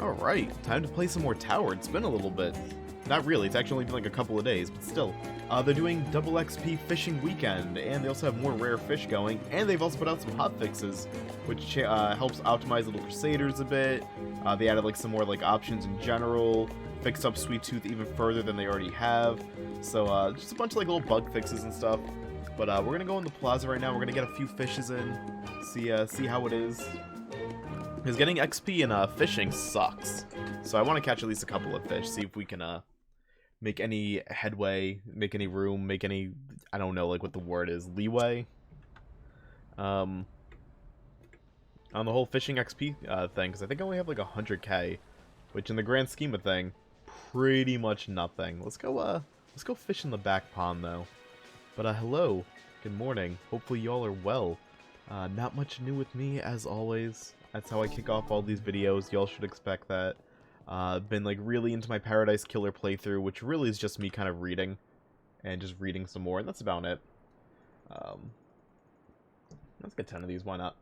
Alright, time to play some more tower. It's been a little bit. Not really, it's actually only been like a couple of days, but still. They're doing double XP Fishing Weekend, and they also have more rare fish going, and they've also put out some hotfixes, which helps optimize Little Crusaders a bit. They added like some more like options in general, fixed up Sweet Tooth even further than they already have. So just a bunch of like little bug fixes and stuff. But we're gonna go in the plaza right now. We're gonna get a few fishes in, see how it is. Because getting XP in fishing sucks. So I want to catch at least a couple of fish, see if we can make any headway, make any room, make any, I don't know like what the word is, leeway. On the whole fishing XP thing, because I think I only have like 100k, which in the grand scheme of thing, pretty much nothing. Let's go fish in the back pond though. But hello, good morning. Hopefully y'all are well. Not much new with me as always. That's how I kick off all these videos. Y'all should expect that. I've been like really into my Paradise Killer playthrough, which really is just me kind of reading and just reading some more, and that's about it. Let's get 10 of these, why not?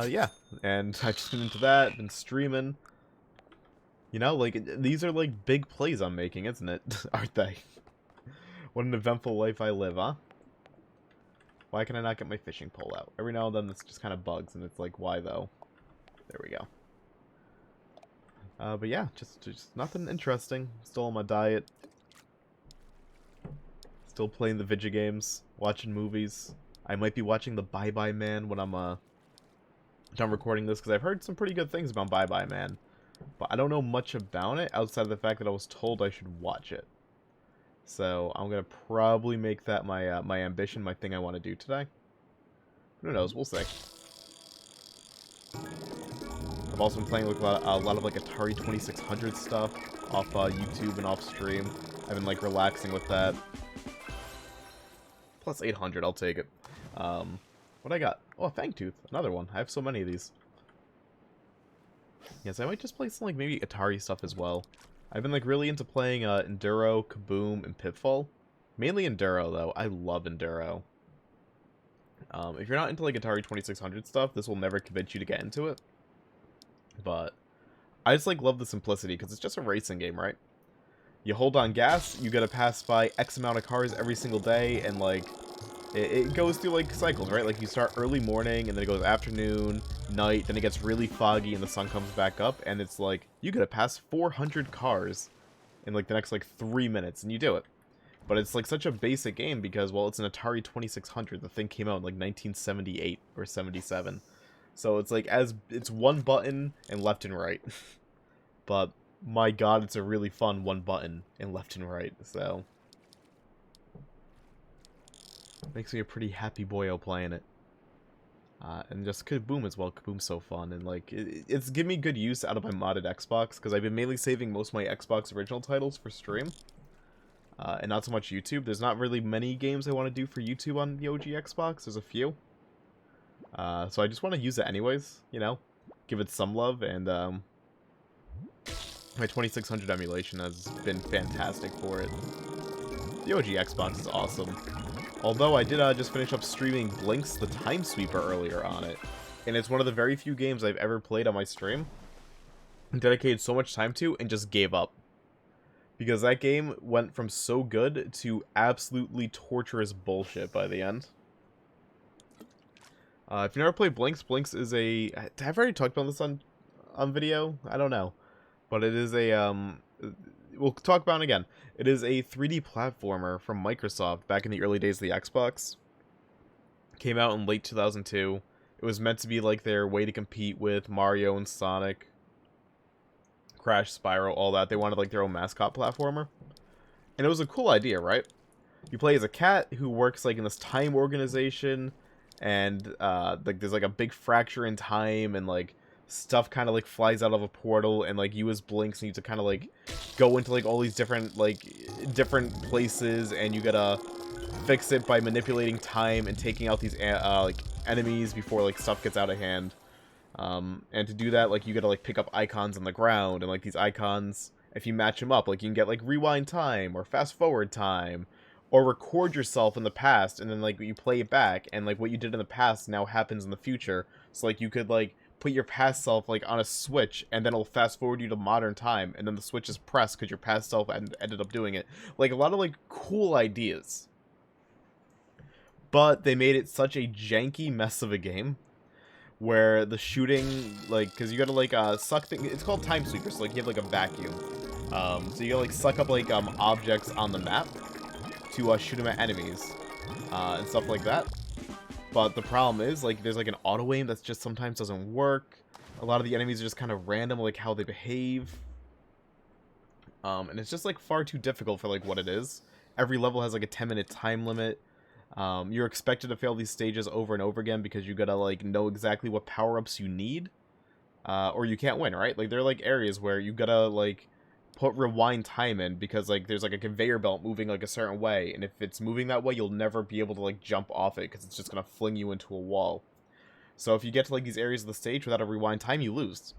Yeah, and I've just been into that, been streaming. You know, like, these are like big plays I'm making, isn't it? Aren't they? What an eventful life I live, huh? Why can I not get my fishing pole out? Every now and then this just kind of bugs, and it's like, why though? There we go. But yeah, just nothing interesting. Still on my diet. Still playing the video games, watching movies. I might be watching the Bye Bye Man when I'm done recording this, because I've heard some pretty good things about Bye Bye Man. But I don't know much about it, outside of the fact that I was told I should watch it. So I'm going to probably make that my my ambition, my thing I want to do today. Who knows, we'll see. I've also been playing like a lot of like Atari 2600 stuff off YouTube and off stream. I've been like relaxing with that. Plus 800, I'll take it. What I got? Oh, a Fangtooth, another one. I have so many of these. Yes, I might just play some like maybe Atari stuff as well. I've been like really into playing Enduro, Kaboom, and Pitfall. Mainly Enduro though. I love Enduro. If you're not into like Atari 2600 stuff, this will never convince you to get into it. But I just like love the simplicity because it's just a racing game, right? You hold on gas, you gotta pass by X amount of cars every single day, and like it goes through like cycles, right? Like you start early morning, and then it goes afternoon, night, then it gets really foggy, and the sun comes back up, and it's like you gotta pass 400 cars in like the next like 3 minutes, and you do it. But it's like such a basic game because, well, it's an Atari 2600. The thing came out in like 1978 or 77. So it's like it's one button and left and right. But my god, it's a really fun one button and left and right. So makes me a pretty happy boyo playing it. And just Kaboom as well. Kaboom's so fun, and like it's giving me good use out of my modded Xbox because I've been mainly saving most of my Xbox original titles for stream. And not so much YouTube. There's not really many games I want to do for YouTube on the OG Xbox. There's a few. So I just want to use it anyways, you know? Give it some love, and my 2600 emulation has been fantastic for it. The OG Xbox is awesome. Although I did just finish up streaming Blinks the Time Sweeper earlier on it. And it's one of the very few games I've ever played on my stream and dedicated so much time to and just gave up. Because that game went from so good to absolutely torturous bullshit by the end. If you never played Blinks, Blinks is a... Have I already talked about this on video? I don't know. But it is a... we'll talk about it again. It is a 3D platformer from Microsoft back in the early days of the Xbox. Came out in late 2002. It was meant to be like their way to compete with Mario and Sonic, Crash, Spyro, all that. They wanted like their own mascot platformer. And it was a cool idea, right? You play as a cat who works like in this time organization, and like there's like a big fracture in time, and like stuff kind of like flies out of a portal, and like you as Blinks need to kind of like go into like all these different places, and you gotta fix it by manipulating time and taking out these like enemies before like stuff gets out of hand. And to do that, like, you gotta, like, pick up icons on the ground, and, like, these icons, if you match them up, like, you can get, like, rewind time, or fast forward time, or record yourself in the past, and then, like, you play it back, and, like, what you did in the past now happens in the future, so, like, you could, like, put your past self like on a switch, and then it'll fast forward you to modern time, and then the switch is pressed because your past self ended up doing it. Like, a lot of like cool ideas, but they made it such a janky mess of a game where the shooting, like, because you gotta like suck things. It's called time sweeper, so like you have like a vacuum, so you gotta like suck up like objects on the map to shoot them at enemies and stuff like that. But the problem is, like, there's like an auto aim that's just sometimes doesn't work. A lot of the enemies are just kind of random, like how they behave, and it's just like far too difficult for like what it is. Every level has like a 10-minute time limit. You're expected to fail these stages over and over again because you gotta like know exactly what power-ups you need, or you can't win, right? Like, there are like areas where you gotta like put rewind time in because like there's like a conveyor belt moving like a certain way, and if it's moving that way, you'll never be able to like jump off it because it's just gonna fling you into a wall. So if you get to like these areas of the stage without a rewind time, you lose.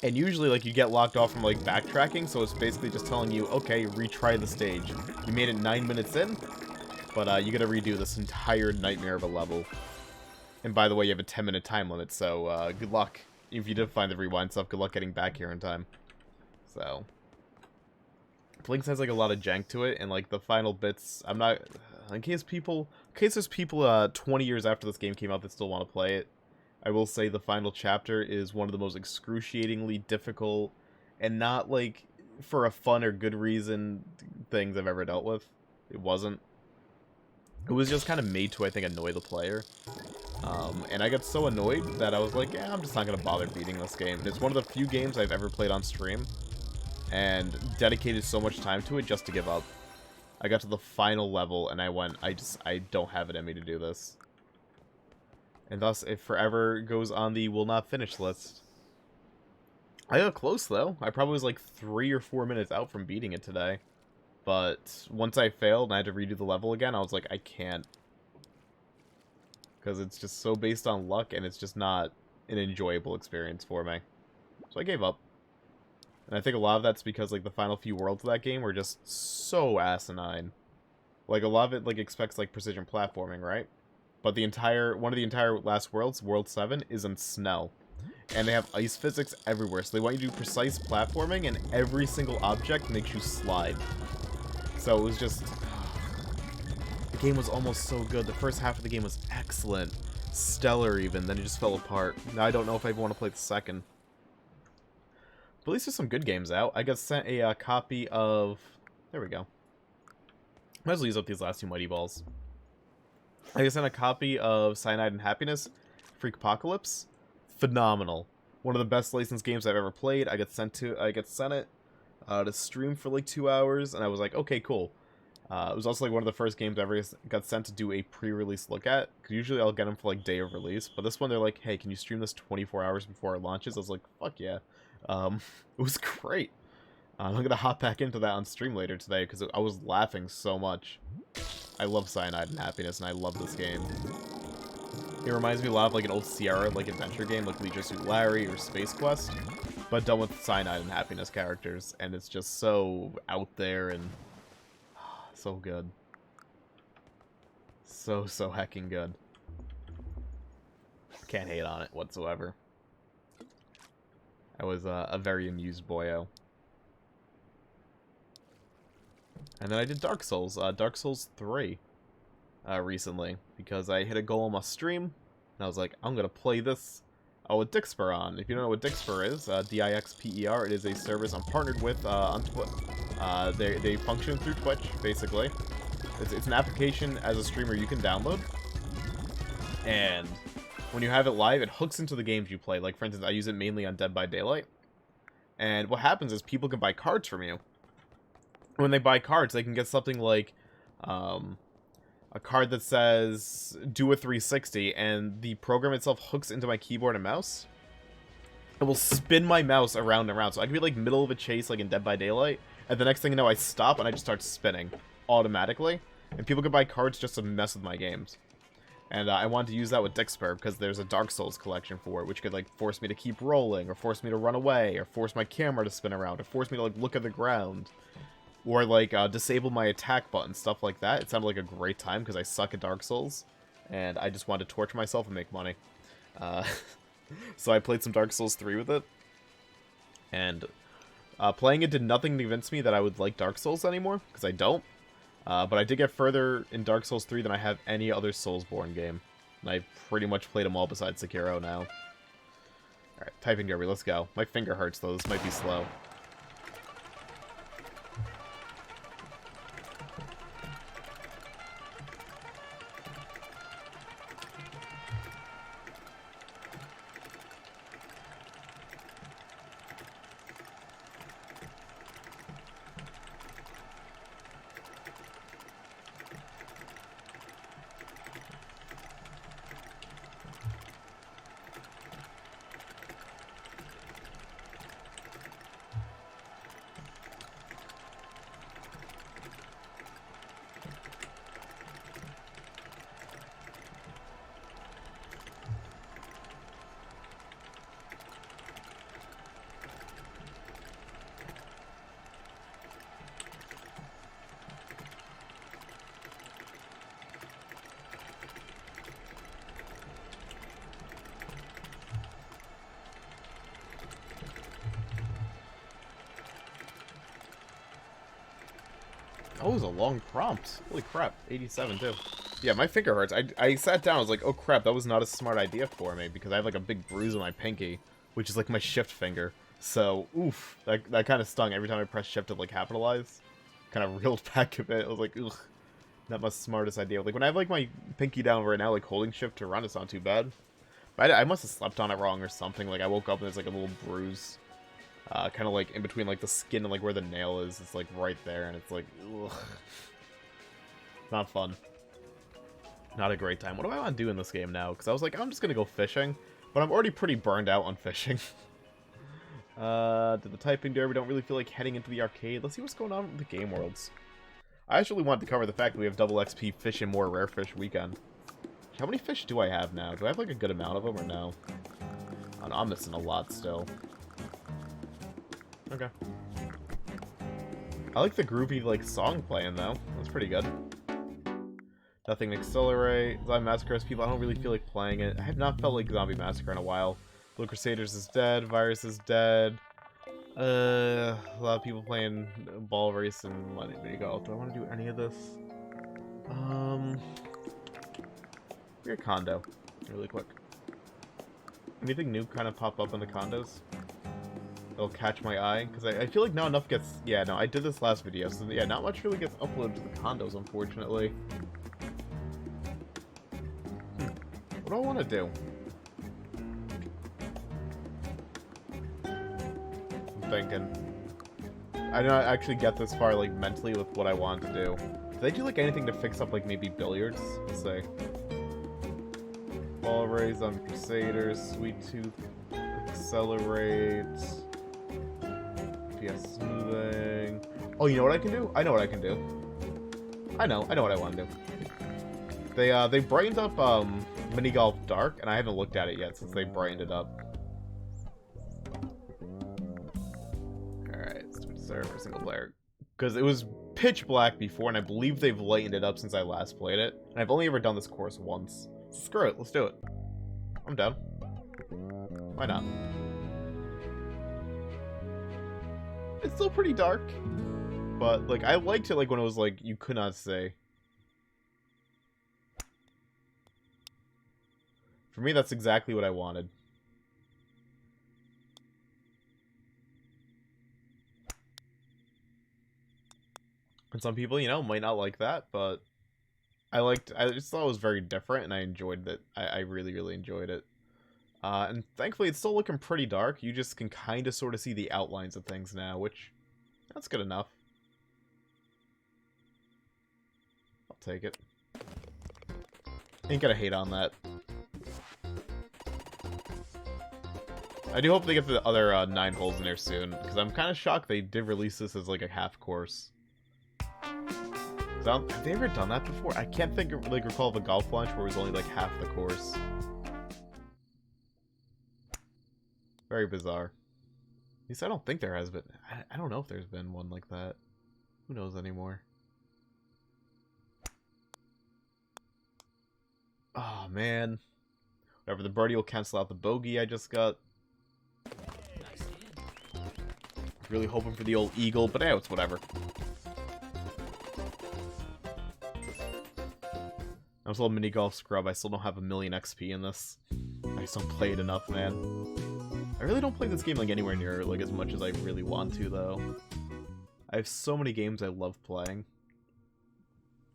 And usually like you get locked off from like backtracking, so it's basically just telling you, okay, retry the stage. You made it 9 minutes in, but you gotta redo this entire nightmare of a level. And by the way, you have a 10-minute time limit, so good luck. If you did find the rewind stuff, good luck getting back here in time. So, Blinks has like a lot of jank to it, and like the final bits, I'm not, in case there's people 20 years after this game came out that still want to play it, I will say the final chapter is one of the most excruciatingly difficult, and not like for a fun or good reason, things I've ever dealt with. It wasn't. It was just kind of made to, I think, annoy the player. And I got so annoyed that I was like, yeah, I'm just not going to bother beating this game. And it's one of the few games I've ever played on stream and dedicated so much time to it just to give up. I got to the final level and I went, I don't have it in me to do this. And thus, it forever goes on the will not finish list. I got close, though. I probably was like 3 or 4 minutes out from beating it today. But once I failed and I had to redo the level again, I was like, I can't. Because it's just so based on luck, and it's just not an enjoyable experience for me. So I gave up. And I think a lot of that's because, like, the final few worlds of that game were just so asinine. Like, a lot of it, like, expects, like, precision platforming, right? But one of the entire last worlds, World 7, is in snow. And they have ice physics everywhere, so they want you to do precise platforming, and every single object makes you slide. So it was just... The game was almost so good. The first half of the game was excellent. Stellar, even. Then it just fell apart. Now I don't know if I even want to play the second. But at least there's some good games out. I got sent a copy of... There we go. Might as well use up these last 2 Mighty Balls. I got sent a copy of Cyanide and Happiness, Freak Apocalypse. Phenomenal. One of the best licensed games I've ever played. I got sent it to stream for like 2 hours, and I was like, okay, cool. It was also like one of the first games I ever got sent to do a pre-release look at. Cause usually I'll get them for like day of release, but this one they're like, hey, can you stream this 24 hours before it launches? I was like, fuck yeah. It was great. I'm gonna hop back into that on stream later today because I was laughing so much. I love Cyanide and Happiness, and I love this game. It reminds me a lot of like an old Sierra like adventure game like Leisure Suit Larry or Space Quest, but done with Cyanide and Happiness characters, and it's just so out there and so good. So hecking good. Can't hate on it whatsoever. I was a very amused boyo. And then I did Dark Souls 3 recently, because I hit a goal on my stream, and I was like, I'm gonna play this with Dixper on. If you don't know what Dixper is, Dixper, it is a service I'm partnered with on Twitch. They function through Twitch, basically. It's an application as a streamer you can download, and when you have it live, it hooks into the games you play. Like, for instance, I use it mainly on Dead by Daylight, and what happens is people can buy cards from you. When they buy cards, they can get something like a card that says do a 360, and the program itself hooks into my keyboard and mouse. It will spin my mouse around and around, so I can be like middle of a chase like in Dead by Daylight, and the next thing you know I stop and I just start spinning automatically, and people can buy cards just to mess with my games. And I wanted to use that with Dixper because there's a Dark Souls collection for it, which could like force me to keep rolling, or force me to run away, or force my camera to spin around, or force me to like look at the ground, or like disable my attack button, stuff like that. It sounded like a great time because I suck at Dark Souls, and I just wanted to torture myself and make money. So I played some Dark Souls 3 with it. And playing it did nothing to convince me that I would like Dark Souls anymore, because I don't. But I did get further in Dark Souls 3 than I have any other Soulsborne game. And I've pretty much played them all besides Sekiro now. Alright, typing derby, let's go. My finger hurts though, this might be slow. Oh, it was a long prompt. Holy crap, 87 too. Yeah, my finger hurts. I sat down, I was like, oh crap, that was not a smart idea for me, because I have like a big bruise on my pinky, which is like my shift finger. So, oof, that kind of stung every time I pressed shift to like capitalize. Kind of reeled back a bit. I was like, ugh, not my smartest idea. Like when I have like my pinky down right now, like holding shift to run, it's not too bad. But I must have slept on it wrong or something. Like I woke up and there's like a little bruise. Kind of like in between like the skin and like where the nail is. It's like right there, and it's like, ugh. Not fun. Not a great time. What do I want to do in this game now? Because I was like, I'm just gonna go fishing, but I'm already pretty burned out on fishing. Did the typing there? We don't really feel like heading into the arcade. Let's see what's going on with the game worlds. I actually wanted to cover the fact that we have double XP Fishing More Rare Fish Weekend. How many fish do I have now? Do I have like a good amount of them or no? Oh, no, I'm missing a lot still. Okay. I like the groovy, like, song playing, though. That's pretty good. Nothing to accelerate. Zombie Massacre has people. I don't really feel like playing it. I have not felt like Zombie Massacre in a while. Blue Crusaders is dead. Virus is dead. A lot of people playing Ball Race and Minigolf. Do I want to do any of this? Weird condo. Really quick. Anything new kind of pop up in the condos? It'll catch my eye, because I feel like not enough gets... Yeah, no, I did this last video, so yeah, not much really gets uploaded to the condos, unfortunately. What do I want to do? I'm thinking. I did not actually get this far, like, mentally with what I wanted to do. Did they do, like, anything to fix up, like, maybe billiards? Let's see. Ball Raise on Crusaders, Sweet Tooth, Accelerate... smoothing. Oh, you know what I can do? I know what I can do. I know what I want to do. They brightened up Minigolf Dark, and I haven't looked at it yet since they brightened it up. Alright, switch server, single player. Because it was pitch black before, and I believe they've lightened it up since I last played it. And I've only ever done this course once. So screw it, let's do it. I'm down. Why not? It's still pretty dark, but like I liked it like when it was like you could not say. For me, that's exactly what I wanted. And some people, you know, might not like that, but I just thought it was very different, and I enjoyed it. I really, really enjoyed it. And thankfully, it's still looking pretty dark. You just can kind of sort of see the outlines of things now, which, that's good enough. I'll take it. Ain't gonna hate on that. I do hope they get the other 9 holes in there soon, because I'm kind of shocked they did release this as like a half course. Have they ever done that before? I can't think of, like, recall of a golf launch where it was only like half the course. Very bizarre. At least I don't think there has been. I don't know if there's been one like that. Who knows anymore? Oh, man. Whatever, the birdie will cancel out the bogey I just got. Really hoping for the old eagle, but it's whatever. I'm still a mini golf scrub. I still don't have 1,000,000 XP in this. I just don't play it enough, man. I really don't play this game like anywhere near like as much as I really want to, though. I have so many games I love playing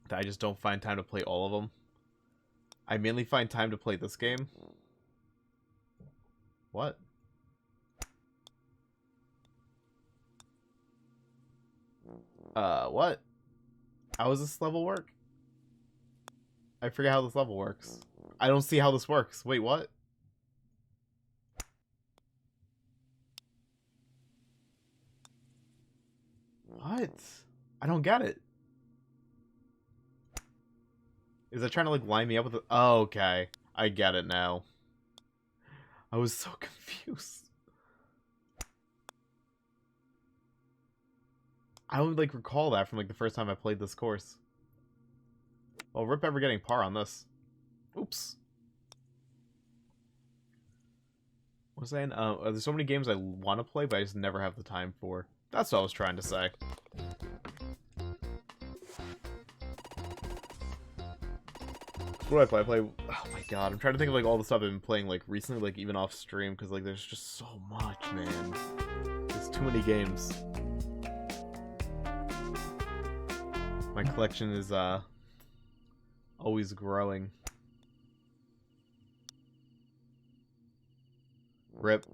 that I just don't find time to play all of them. I mainly find time to play this game. What? What? How does this level work? I forget how this level works. I don't see how this works. Wait, what? What? I don't get it. Is it trying to, like, line me up with it? Oh, okay. I get it now. I was so confused. I would, like, recall that from, like, the first time I played this course. Well, rip ever getting par on this. Oops. What was I saying? There's so many games I want to play, but I just never have the time for. That's what I was trying to say. What do I play? I play... Oh my god, I'm trying to think of, like, all the stuff I've been playing, like, recently, like, even off stream, because, like, there's just so much, man. There's too many games. My collection is, always growing. Rip.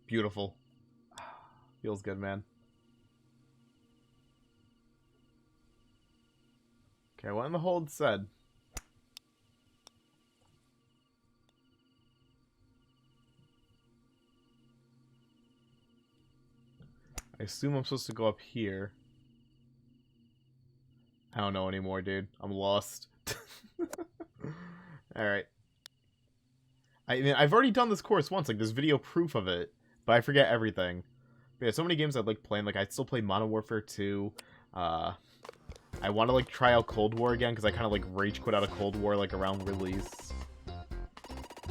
Beautiful. Feels good, man. Okay, what in the hold said? I assume I'm supposed to go up here. I don't know anymore, dude. I'm lost. Alright. I mean, I've already done this course once. Like, there's video proof of it. But I forget everything. But yeah, so many games I like playing. Like, I still play Modern Warfare 2. I want to, like, try out Cold War again. Because I kind of, like, rage quit out of Cold War, like, around release.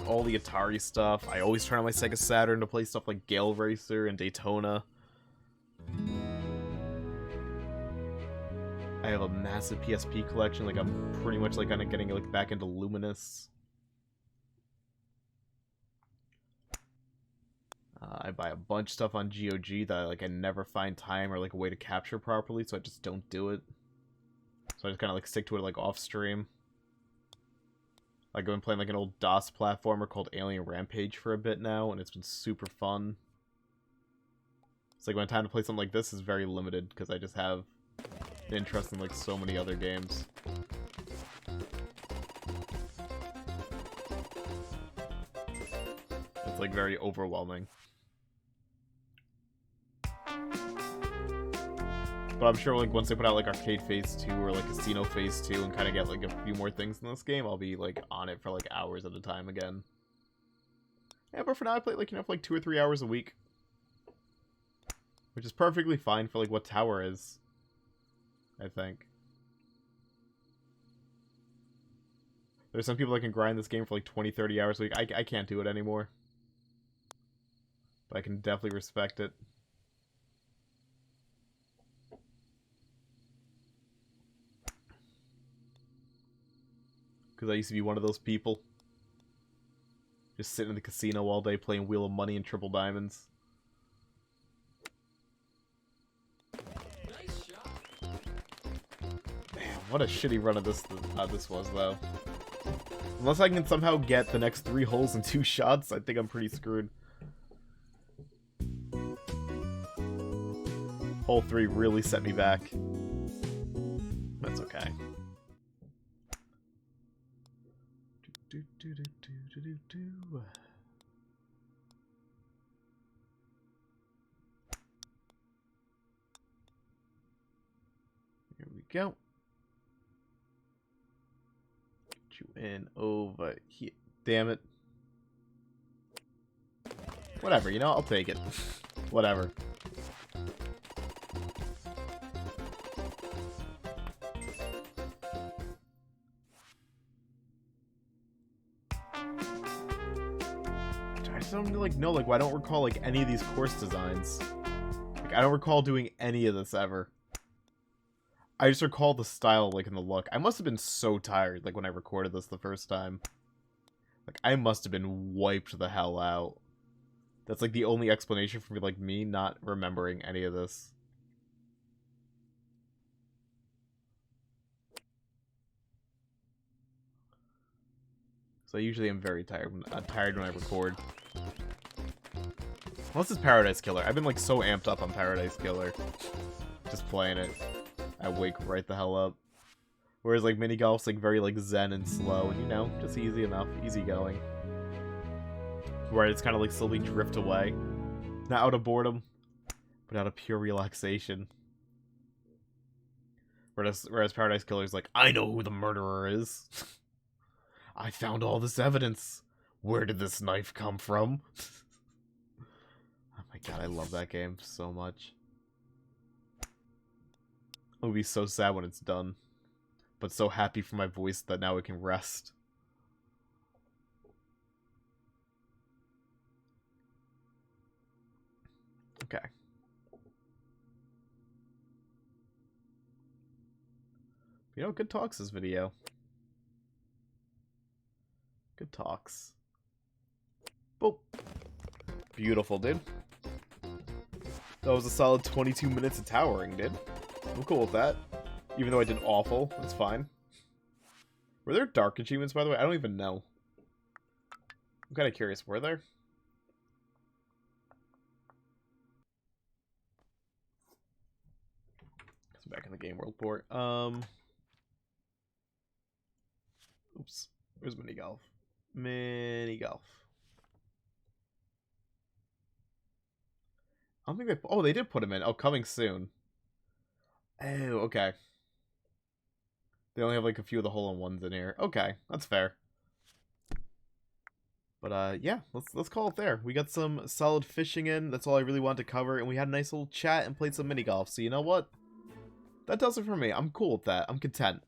All the Atari stuff. I always turn on my Sega Saturn to play stuff like Gale Racer and Daytona. I have a massive PSP collection. Like, I'm pretty much, like, kind of getting, like, back into Luminous. I buy a bunch of stuff on GOG that, like, I never find time or, like, a way to capture properly, so I just don't do it. So I just kind of, like, stick to it, like, off-stream. Like, I've been playing, like, an old DOS platformer called Alien Rampage for a bit now, and it's been super fun. It's like, my time to play something like this is very limited, because I just have interest in, like, so many other games. It's, like, very overwhelming. But I'm sure, like, once they put out, like, Arcade Phase 2 or, like, Casino Phase 2 and kind of get, like, a few more things in this game, I'll be, like, on it for, like, hours at a time again. Yeah, but for now, I play, like, you know, for, like, 2 or 3 hours a week. Which is perfectly fine for, like, what Tower is. I think. There's some people that can grind this game for, like, 20, 30 hours a week. I can't do it anymore. But I can definitely respect it. Because I used to be one of those people. Just sitting in the casino all day playing Wheel of Money and Triple Diamonds. Nice shot. Man, what a shitty run of this was, though. Unless I can somehow get the next 3 holes in 2 shots, I think I'm pretty screwed. Hole 3 really set me back. That's okay. Here we go. Get you in over here. Damn it. Whatever, you know, I'll take it. Whatever. just don't, like, know, like, I don't recall, like, any of these course designs. Like, I don't recall doing any of this ever. I just recall the style, like, and the look. I must have been so tired, like, when I recorded this the first time. Like, I must have been wiped the hell out. That's, like, the only explanation for, like, me not remembering any of this. So I usually am very tired. I'm tired when I record. Unless it's Paradise Killer. I've been, like, so amped up on Paradise Killer. Just playing it. I wake right the hell up. Whereas, like, Minigolf's, like, very, like, zen and slow. And, you know, just easy enough. Easy going. Where it's kind of, like, slowly drift away. Not out of boredom, but out of pure relaxation. Whereas Paradise Killer's like, I know who the murderer is. I found all this evidence. Where did this knife come from? Oh my god, I love that game so much. I'll be so sad when it's done. But so happy for my voice that now it can rest. Okay. You know, good talks this video. Good talks. Boop. Beautiful, dude. That was a solid 22 minutes of towering, dude. I'm cool with that. Even though I did awful, that's fine. Were there dark achievements, by the way? I don't even know. I'm kind of curious. Were there? It's back in the game world port. Oops. Where's Minigolf? Minigolf. I don't think they... Oh, they did put him in. Oh, coming soon. Oh, okay. They only have, like, a few of the hole-in-ones in here. Okay, that's fair. But, yeah, let's call it there. We got some solid fishing in. That's all I really wanted to cover. And we had a nice little chat and played some Minigolf. So, you know what? That does it for me. I'm cool with that. I'm content.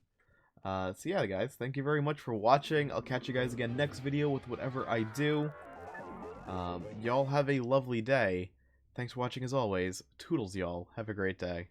So, yeah, guys. Thank you very much for watching. I'll catch you guys again next video with whatever I do. Y'all have a lovely day. Thanks for watching as always. Toodles, y'all. Have a great day.